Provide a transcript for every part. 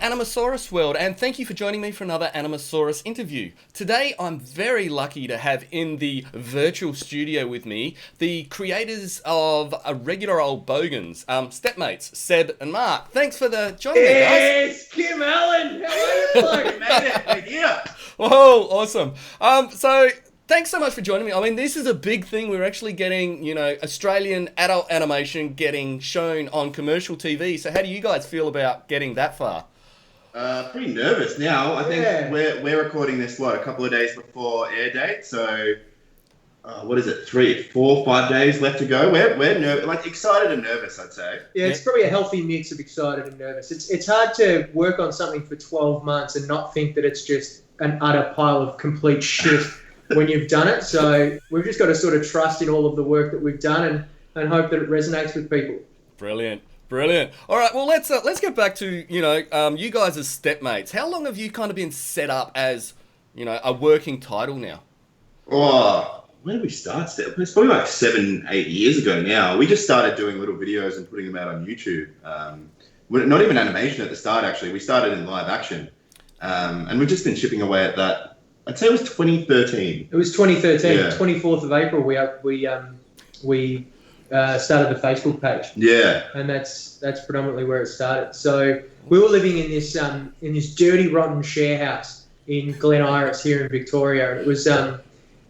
Anima-saurus world, and thank you for joining me for another Anima-saurus interview. Today I'm very lucky to have in the virtual studio with me the creators of a Regular Old Bogans, Stepmates, Seb and Mark. Thanks for joining me, guys. Yes, Kim Allen, how are you, bloke? Made it, yeah. Whoa, awesome. So thanks so much for joining me. I mean, this is a big thing. We're actually getting, Australian adult animation getting shown on commercial TV. So how do you guys feel about getting that far? Pretty nervous now. I think Yeah. we're recording this a couple of days before air date. So what is it? 3, 4, 5 days left to go. We're excited and nervous, I'd say. Yeah, it's probably a healthy mix of excited and nervous. It's hard to work on something for 12 months and not think that it's just an utter pile of complete shit when you've done it. So we've just got to sort of trust in all of the work that we've done and hope that it resonates with people. Brilliant. All right, well, let's get back to, you guys as Stepmates. How long have you kind of been set up as, a working title now? Oh, when did we start? It's probably like 7, 8 years ago now. We just started doing little videos and putting them out on YouTube. Not even animation at the start, actually. We started in live action. And we've just been chipping away at that. I'd say it was 2013. It was 2013, Yeah. 24th of April. We started the Facebook page. Yeah. And that's predominantly where it started. So we were living in this dirty, rotten share house in Glen Iris here in Victoria.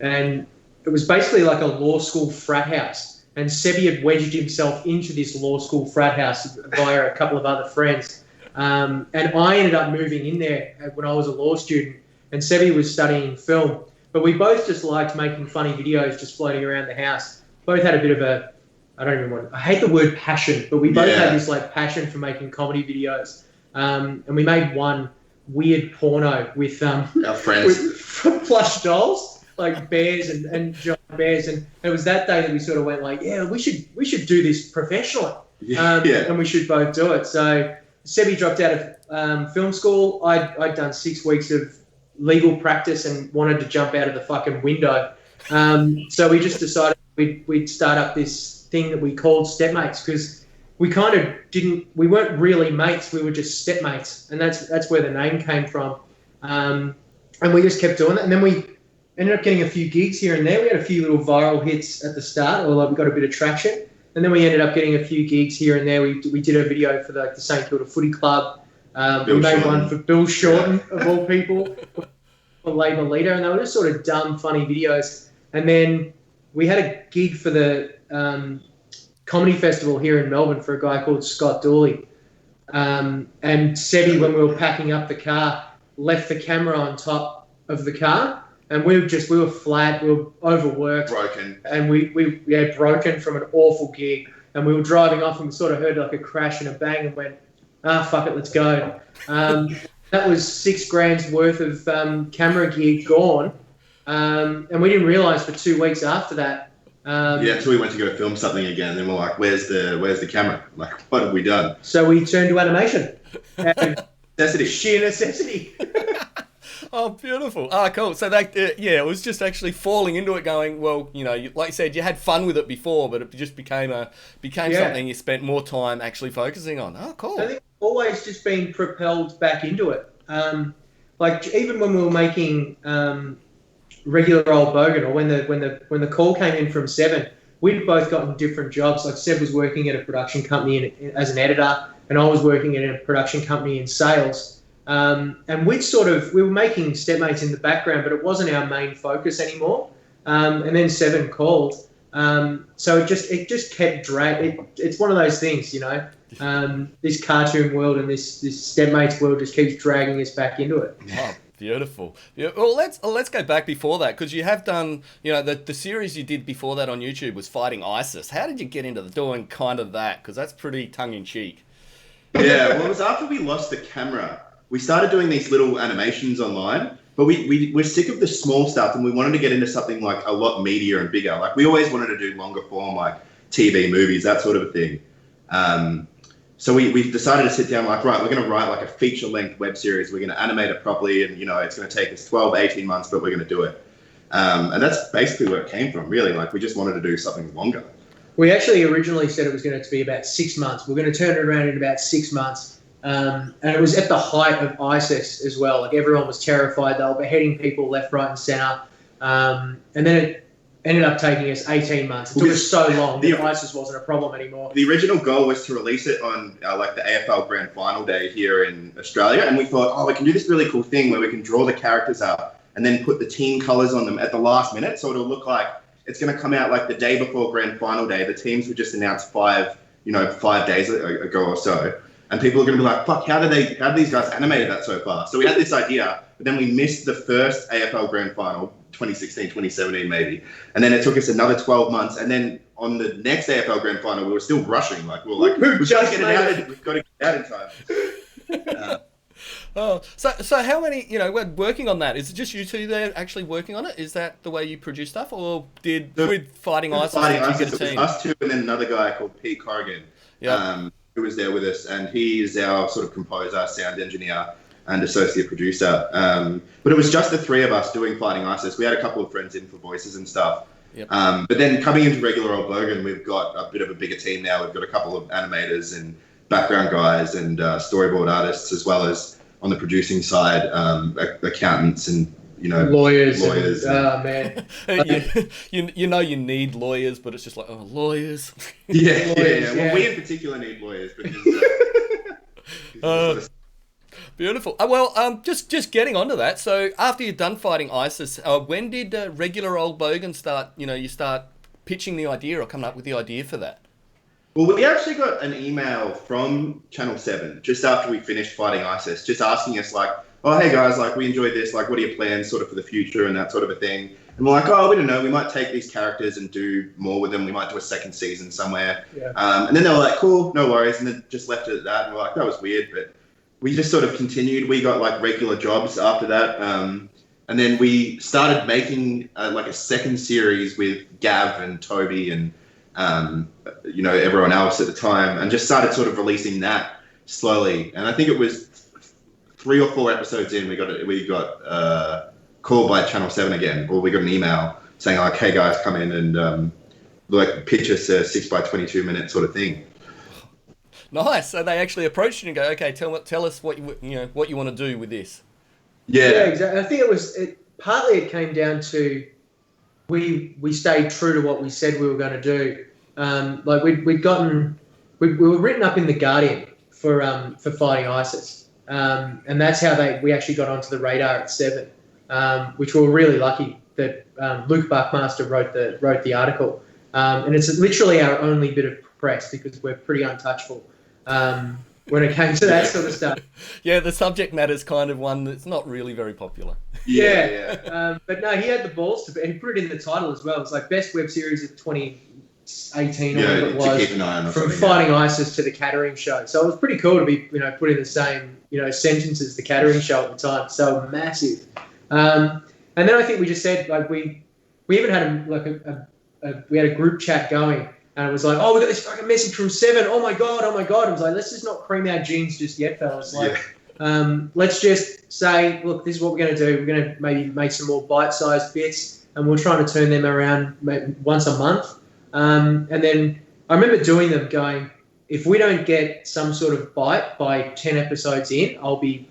And it was basically like a law school frat house. And Sebi had wedged himself into this law school frat house via a couple of other friends. And I ended up moving in there when I was a law student, and Sebi was studying film. But we both just liked making funny videos, just floating around the house. Both had a bit of I hate the word passion, but we both had this passion for making comedy videos. And we made one weird porno with our friends, with plush dolls, like bears and giant bears. And it was that day that we sort of went we should do this professionally. And we should both do it. So Sebi dropped out of film school. I'd done 6 weeks of legal practice and wanted to jump out of the fucking window. So we just decided we'd start up this thing that we called Stepmates, because we weren't really mates, we were just stepmates, and that's where the name came from. And we just kept doing that, and then we ended up getting a few gigs here and there. We had a few little viral hits at the start, or we got a bit of traction, and then we ended up getting a few gigs here and there. We did a video for the St Kilda Footy Club. We made one for Bill Shorten, of all people, for Labour leader, and they were just sort of dumb, funny videos. And then we had a gig for the comedy festival here in Melbourne for a guy called Scott Dooley. And Sebi, when we were packing up the car, left the camera on top of the car, and we were flat, we were overworked. broken. And we had broken from an awful gig, and we were driving off and we sort of heard like a crash and a bang and went, fuck it, let's go. That was $6,000 worth of camera gear gone. And we didn't realise for 2 weeks after that. Until we went to go film something again, and then we're like, "Where's the camera? Like, what have we done?" So we turned to animation. Necessity. Sheer necessity. Oh, beautiful. Cool. So it was just actually falling into it, going, well, like you said, you had fun with it before, but it just became something you spent more time actually focusing on. Oh, cool. I think always just been propelled back into it. Even when we were making Regular Old Bogan, or when the call came in from Seven, we'd both gotten different jobs. Like Seb was working at a production company as an editor, and I was working at a production company in sales. And we were making Stepmates in the background, but it wasn't our main focus anymore. And then Seven called, so it just kept dragging. It's one of those things, this cartoon world and this Stepmates world just keeps dragging us back into it. Oh. Beautiful. Yeah, well, let's go back before that, because you have done, the series you did before that on YouTube was fighting ISIS. How did you get into doing kind of that? Because that's pretty tongue-in-cheek. Yeah, well, it was after we lost the camera. We started doing these little animations online, but we're sick of the small stuff, and we wanted to get into something like a lot meatier and bigger. Like, we always wanted to do longer form, like TV, movies, that sort of a thing. So we decided to sit down we're going to write like a feature-length web series. We're going to animate it properly, and, it's going to take us 12, 18 months, but we're going to do it. And that's basically where it came from, really. Like, we just wanted to do something longer. We actually originally said it was going to be about 6 months. We're going to turn it around in about 6 months. And it was at the height of ISIS as well. Like everyone was terrified. They were beheading people left, right, and centre. And then it ended up taking us 18 months. It took us so long that ISIS wasn't a problem anymore. The original goal was to release it on like the AFL Grand Final day here in Australia, and we thought, oh, we can do this really cool thing where we can draw the characters up and then put the team colours on them at the last minute, so it'll look like it's going to come out like the day before Grand Final day. The teams were just announced 5 days ago or so, and people are going to be like, fuck, how did these guys animate that so fast? So we had this idea, but then we missed the first AFL Grand Final, 2016, 2017 maybe. And then it took us another 12 months. And then on the next AFL Grand Final, we were still rushing. Like, we've got to get it out in time. So how many, we're working on that. Is it just you two there actually working on it? Is that the way you produce stuff? Or with Fighting ISIS, you get a team? It was us two and then another guy called Pete Corrigan, who was there with us. And he's our sort of composer, sound engineer, and associate producer. But it was just the three of us doing Fighting ISIS. We had a couple of friends in for voices and stuff. Yep. But then coming into Regular Old Bogan, we've got a bit of a bigger team now. We've got a couple of animators and background guys and storyboard artists, as well as on the producing side, accountants and lawyers. Man. you need lawyers, but it's just like, lawyers. Yeah. Well, we in particular need lawyers because. Beautiful. Just getting onto that. So after you've done Fighting ISIS, when did Regular Old Bogan start? You start pitching the idea or coming up with the idea for that. Well, we actually got an email from Channel 7 just after we finished Fighting ISIS, just asking us like, oh, hey guys, like we enjoyed this, like what are your plans sort of for the future and that sort of a thing. And we're like, oh, we don't know, we might take these characters and do more with them. We might do a second season somewhere. Yeah. And then they were like, cool, no worries. And then just left it at that. And we're like, that was weird, but we just sort of continued. We got like regular jobs after that. And then we started making like a second series with Gav and Toby and, everyone else at the time, and just started sort of releasing that slowly. And I think it was 3 or 4 episodes in, we got called by Channel 7 again, or we got an email saying like, hey guys, come in and pitch us a 6x22 minute sort of thing. Nice. So they actually approached you and go, okay, tell us what you want to do with this. Yeah, exactly. I think partly it came down to we stayed true to what we said we were going to do. We were written up in the Guardian for Fighting ISIS, and that's how we actually got onto the radar at 7, which we were really lucky that Luke Buckmaster wrote the article, and it's literally our only bit of press because we're pretty untouchable when it came to that sort of stuff. Yeah, the subject matter is kind of one that's not really very popular. Yeah. But no, he had the balls he put it in the title as well. It's like best web series of 2018 or whatever it was, from Fighting ISIS to the Catering Show. So it was pretty cool to be put in the same sentence as the Catering Show at the time. So massive. And then I think we just said like we even had we had a group chat going. And it was like, oh, we got this fucking message from 7. Oh my god. I was like, let's just not cream our jeans just yet, fellas. Let's just say, look, this is what we're going to do. We're going to maybe make some more bite-sized bits, and we're trying to turn them around maybe once a month. And then I remember doing them, going, if we don't get some sort of bite by 10 episodes in, I'll be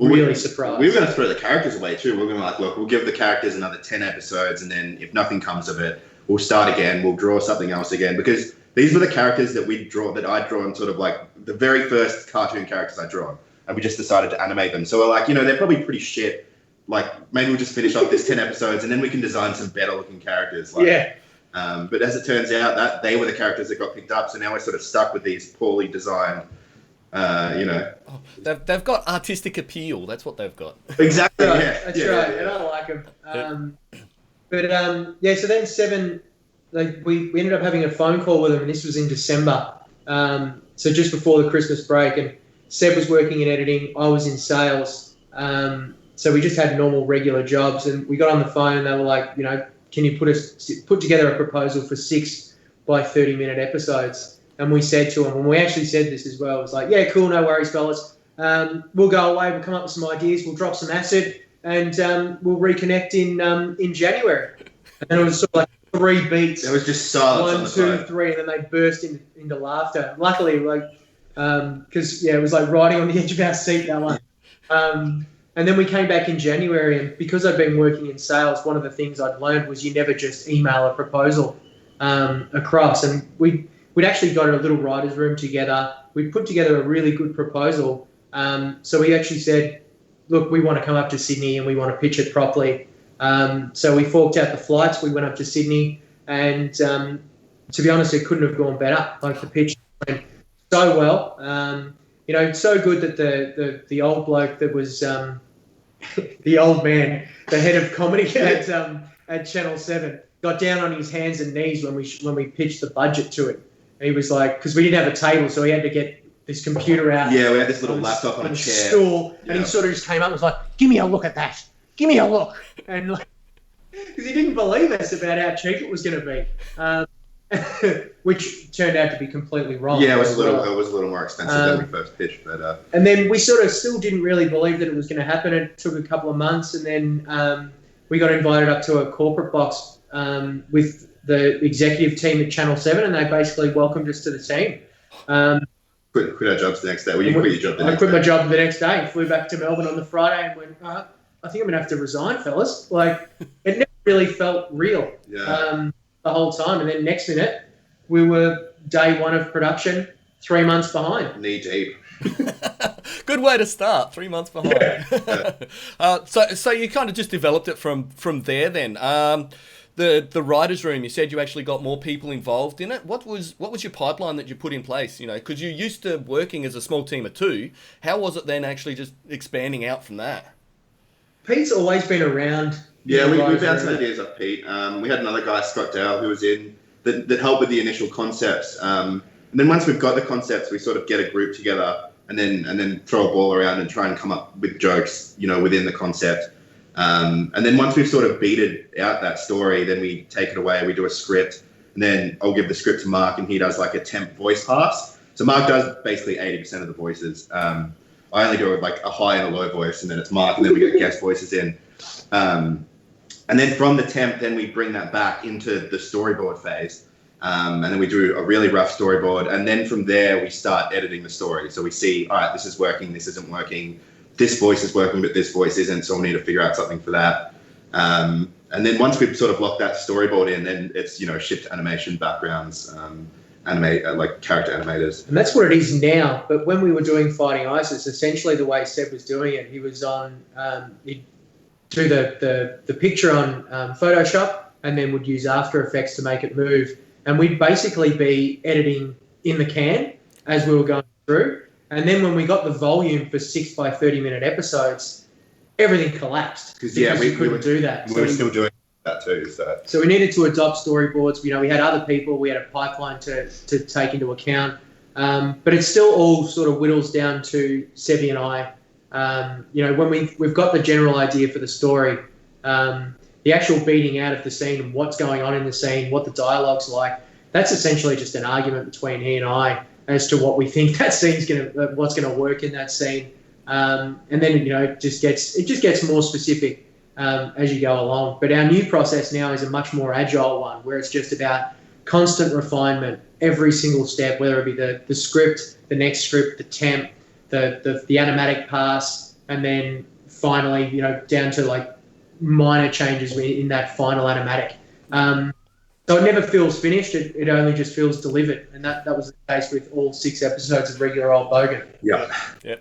really surprised. We were going to throw the characters away too. We were going to look, we'll give the characters another 10 episodes, and then if nothing comes of it, we'll start again. We'll draw something else again, because these were the characters that I'd drawn, sort of like the very first cartoon characters I'd drawn, and we just decided to animate them. So we're like, they're probably pretty shit. Like maybe we'll just finish off this 10 episodes, and then we can design some better looking characters. But as it turns out, that they were the characters that got picked up. So now we're sort of stuck with these poorly designed. They've got artistic appeal. That's what they've got. Exactly. That's right. And I like them. So then 7, we ended up having a phone call with them, and this was in December. So just before the Christmas break, and Seb was working in editing, I was in sales. So we just had normal, regular jobs, and we got on the phone, and they were like, can you put together a proposal for 6 by 30-minute episodes? And we said to them, and we actually said this as well, it was like, yeah, cool, no worries, fellas. We'll go away, we'll come up with some ideas, we'll drop some acid, and we'll reconnect in January. And it was sort of like 3 beats. It was just silence. 1, 2, 3, and then they burst into laughter. Luckily, because it was like riding on the edge of our seat that one. And then we came back in January, and because I'd been working in sales, one of the things I'd learned was you never just email a proposal across. And we'd actually got a little writer's room together. We put together a really good proposal. So we actually said, look, we want to come up to Sydney and we want to pitch it properly. So we forked out the flights. We went up to Sydney, and to be honest, it couldn't have gone better. Like, the pitch went so well. So good that the old bloke that was the old man, the head of comedy at Channel 7, got down on his hands and knees when we pitched the budget to him. And he was like, because we didn't have a table, so he had to get this computer out. Yeah, we had this little laptop on a chair. Stool, and he sort of just came up and was like, give me a look at that. Give me a look. And because he didn't believe us about how cheap it was going to be. Which turned out to be completely wrong. Yeah, it was a little more expensive than we first pitched, but and then we sort of still didn't really believe that it was going to happen. It took a couple of months, and then we got invited up to a corporate box with the executive team at Channel 7, and they basically welcomed us to the team. Quit our jobs the next day. Well, you quit your job the next day. I quit my job the next day and flew back to Melbourne on the Friday and went, I think I'm going to have to resign, fellas. Like, it never really felt real the whole time. And then next minute, we were day one of production, 3 months behind. Knee deep. Good way to start, 3 months behind. So you kind of just developed it from there then. The writers' room, you said you actually got more people involved in it. What was your pipeline that you put in place? Because you're used to working as a small team of two. How was it then actually just expanding out from that? Pete's always been around. Yeah, we bounced ideas off Pete. We had another guy, Scott Dowell, who was in that helped with the initial concepts. And then once we've got the concepts, we sort of get a group together and then throw a ball around and try and come up with jokes, within the concept. And then once we've sort of beated out that story, then we take it away, we do a script, and then I'll give the script to Mark, and he does like a temp voice pass. So Mark does basically 80% of the voices. I only do like a high and a low voice, and then it's Mark, and then we get guest voices in. And then from the temp, then we bring that back into the storyboard phase. And then we do a really rough storyboard. And then from there, we start editing the story. So we see, all right, this is working, this isn't working. This voice is working, but this voice isn't, so we'll need to figure out something for that. And then once we've sort of locked that storyboard in, then it's, shift animation backgrounds, like character animators. And that's what it is now. But when we were doing Fighting Isis, essentially the way Seb was doing it, he was on, he'd do the picture on Photoshop and then would use After Effects to make it move. And we'd basically be editing in the can as we were going through. And then when we got the volume for 6 by 30-minute episodes, everything collapsed because we couldn't do that. We were still doing that too. So we needed to adopt storyboards. We had other people. We had a pipeline to take into account. But it still all sort of whittles down to Sebi and I. When we've got the general idea for the story, the actual beating out of the scene and what's going on in the scene, what the dialogue's like, that's essentially just an argument between he and I as to what we think that scene's what's gonna work in that scene, and then it just gets more specific as you go along. But our new process now is a much more agile one, where it's just about constant refinement every single step, whether it be the script, the next script, the temp, the animatic pass, and then finally down to like minor changes in that final animatic. So it never feels finished. It only just feels delivered. And that was the case with all 6 episodes of Regular Old Bogan. Yeah.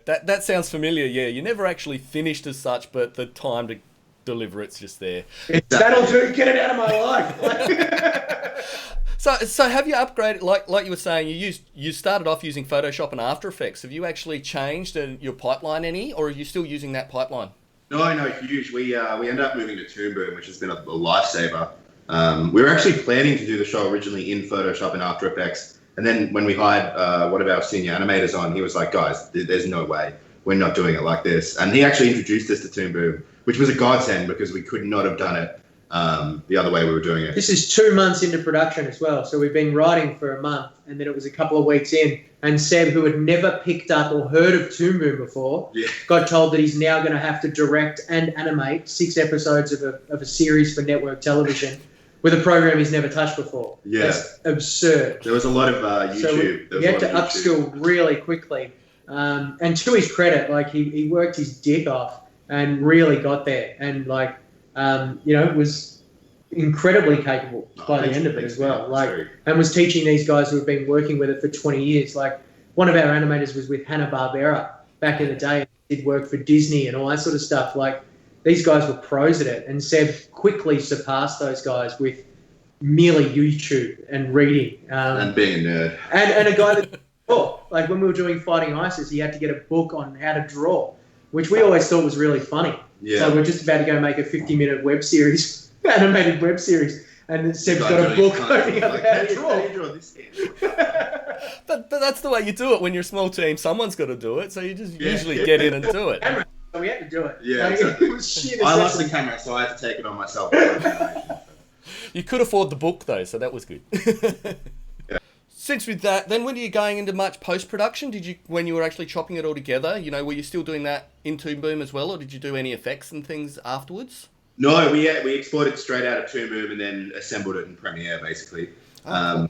That sounds familiar. Yeah, you never actually finished as such, but the time to deliver it's just there. That'll do. Get it out of my life. So have you upgraded, like you were saying, you started off using Photoshop and After Effects. Have you actually changed your pipeline any, or are you still using that pipeline? No, huge. We ended up moving to Toon Boom, which has been a lifesaver. We were actually planning to do the show originally in Photoshop and After Effects. And then when we hired one of our senior animators on, he was like, guys, there's no way. We're not doing it like this. And he actually introduced us to Toon Boom, which was a godsend because we could not have done it the other way we were doing it. This is 2 months into production as well. So we've been writing for a month, and then it was a couple of weeks in. And Seb, who had never picked up or heard of Toon Boom before, got told that he's now going to have to direct and animate 6 episodes of a series for network television. with a program he's never touched before. Yeah. That's absurd. There was a lot of YouTube. So we had to upskill really quickly. And to his credit, like he worked his dick off and really got there, and like was incredibly capable by the end of it as well. And was teaching these guys who have been working with it for 20 years. Like one of our animators was with Hanna-Barbera back in the day, did work for Disney and all that sort of stuff. Like these guys were pros at it, and Seb quickly surpassed those guys with merely YouTube and reading and being a nerd, and a guy that. Oh, like when we were doing Fighting ISIS, he had to get a book on how to draw, which we always thought was really funny. Yeah. So we're just about to go make a 50-minute web series, animated web series, and Seb's got a book opening up how to draw. How do you draw this game? But that's the way you do it when you're a small team. Someone's got to do it, so you just usually get in and do it. So we had to do it. Yeah, like, exactly. It was sheer I lost necessity. the camera, so I had to take it on myself. You could afford the book though, so that was good. Since with that, then when are you going into much post-production? When you were actually chopping it all together, were you still doing that in Toon Boom as well, or did you do any effects and things afterwards? No, we exported straight out of Toon Boom and then assembled it in Premiere, basically. Cool.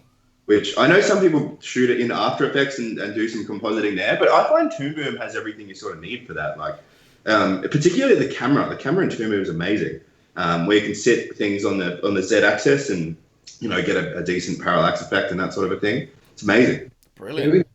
Which I know some people shoot it in After Effects and do some compositing there, but I find Toon Boom has everything you sort of need for that. Like, particularly the camera. The camera in Toon Boom is amazing, where you can set things on the Z-axis and get a decent parallax effect and that sort of a thing. It's amazing. Brilliant.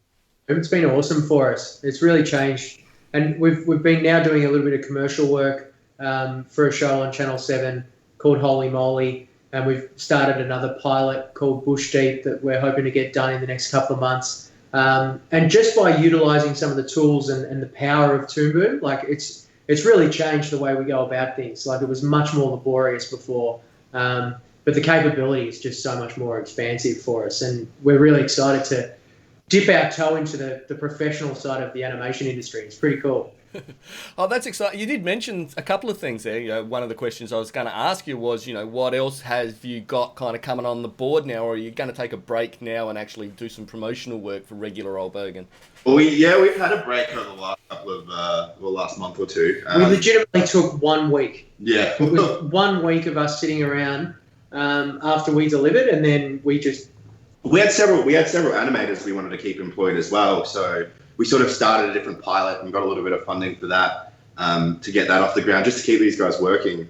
It's been awesome for us. It's really changed. And we've been now doing a little bit of commercial work for a show on Channel 7 called Holy Moly. And we've started another pilot called Bush Deep that we're hoping to get done in the next couple of months. And just by utilising some of the tools and the power of Toon Boom, like it's really changed the way we go about things. Like it was much more laborious before. But the capability is just so much more expansive for us, and we're really excited to dip our toe into the professional side of the animation industry. It's pretty cool. Oh, that's exciting. You did mention a couple of things there. One of the questions I was going to ask you was, what else have you got kind of coming on the board now, or are you going to take a break now and actually do some promotional work for Regular Old Bogan? Well, we've had a break over the last couple of, last month or two. We legitimately took 1 week. Yeah. It was 1 week of us sitting around after we delivered, and then we had several animators we wanted to keep employed as well. So we sort of started a different pilot and got a little bit of funding for that to get that off the ground, just to keep these guys working,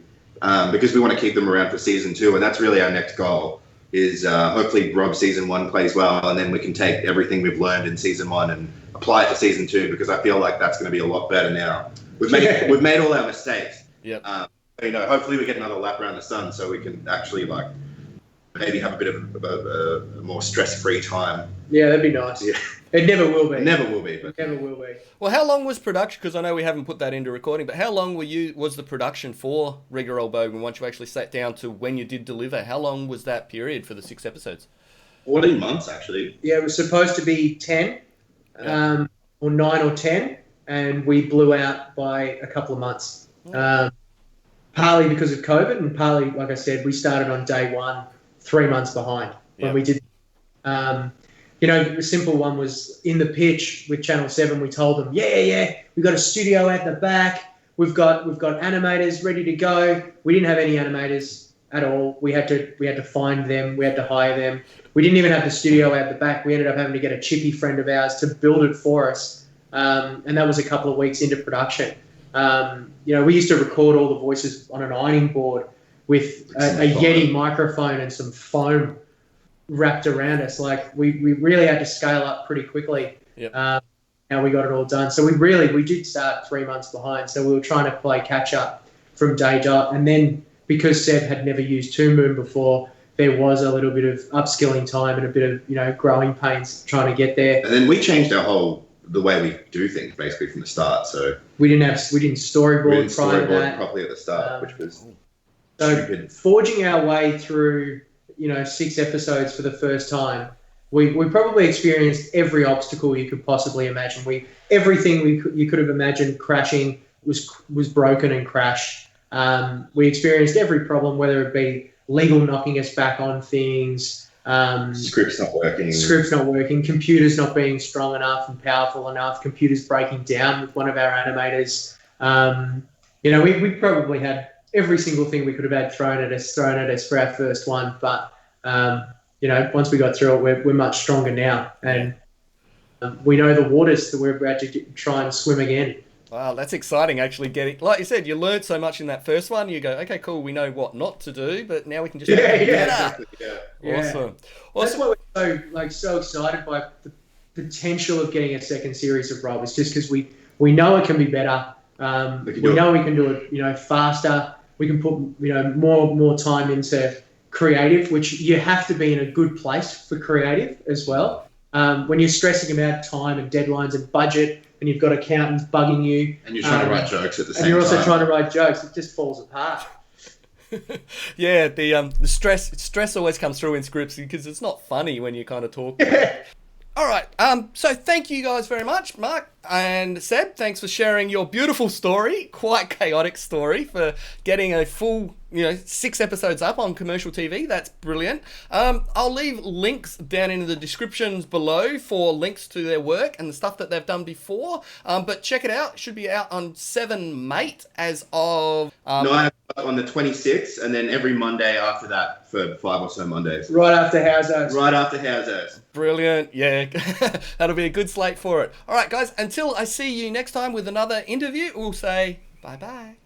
because we want to keep them around for season 2, and that's really our next goal. Is hopefully Rob season 1 plays well, and then we can take everything we've learned in season 1 and apply it to season 2, because I feel like that's going to be a lot better now. We've made all our mistakes. Yep. Hopefully we get another lap around the sun, so we can actually maybe have a bit of a more stress-free time. Yeah, that'd be nice. Yeah. It never will be. It never will be. But Never will be. Well, how long was production? Because I know we haven't put that into recording, but how long was the production for Regular Old Bogan once you actually sat down to when you did deliver? How long was that period for the 6 episodes? 14 months, actually. Yeah, it was supposed to be 10, or 9 or 10, and we blew out by a couple of months. Partly because of COVID, and partly, like I said, we started on day 1, 3 months behind when we did. The simple one was in the pitch with Channel 7. We told them, we've got a studio at the back. We've got animators ready to go. We didn't have any animators at all. We had to find them. We had to hire them. We didn't even have the studio at the back. We ended up having to get a chippy friend of ours to build it for us, and that was a couple of weeks into production. We used to record all the voices on an ironing board with a Yeti microphone and some foam wrapped around us. Like we really had to scale up pretty quickly. Yep. And we got it all done. So we did start 3 months behind. So we were trying to play catch up from day dot. And then because Seb had never used Toon Boom before, there was a little bit of upskilling time and a bit of growing pains trying to get there. And then we changed the way we do things basically from the start. So we didn't storyboard prior to that properly at the start, which was stupid. Forging our way through 6 episodes for the first time, we probably experienced every obstacle you could possibly imagine. Everything you could have imagined crashing was broken and crashed. We experienced every problem, whether it be legal knocking us back on things, scripts not working, computers not being strong enough and powerful enough, computers breaking down with one of our animators. We probably had every single thing we could have had thrown at us for our first one. But, once we got through it, we're much stronger now. And we know the waters that we're about to try and swim again. Wow, that's exciting actually getting, like you said, you learned so much in that first one. You go, okay, cool, we know what not to do, but now we can just get better. Exactly, Awesome. That's why we're so excited by the potential of getting a second series of Rob. It's just because we know it can be better. We know we can do it, faster. We can put, more time into creative, which you have to be in a good place for creative as well. When you're stressing about time and deadlines and budget, and you've got accountants bugging you, and you're trying to write jokes at the same time, and you're also trying to write jokes, it just falls apart. Yeah, the stress always comes through in scripts because it's not funny when you kind of talk. All right. So thank you guys very much, Mark and Seb. Thanks for sharing your beautiful story, quite chaotic story, for getting a full, 6 episodes up on commercial TV. That's brilliant. I'll leave links down in the descriptions below for links to their work and the stuff that they've done before. But check it out. It should be out on Stepmates as of... on the 26th, and then every Monday after that for 5 or so Mondays. Right after Howzers. Right after Howzers. Brilliant. Yeah, that'll be a good slate for it. All right, guys, until I see you next time with another interview, we'll say bye-bye.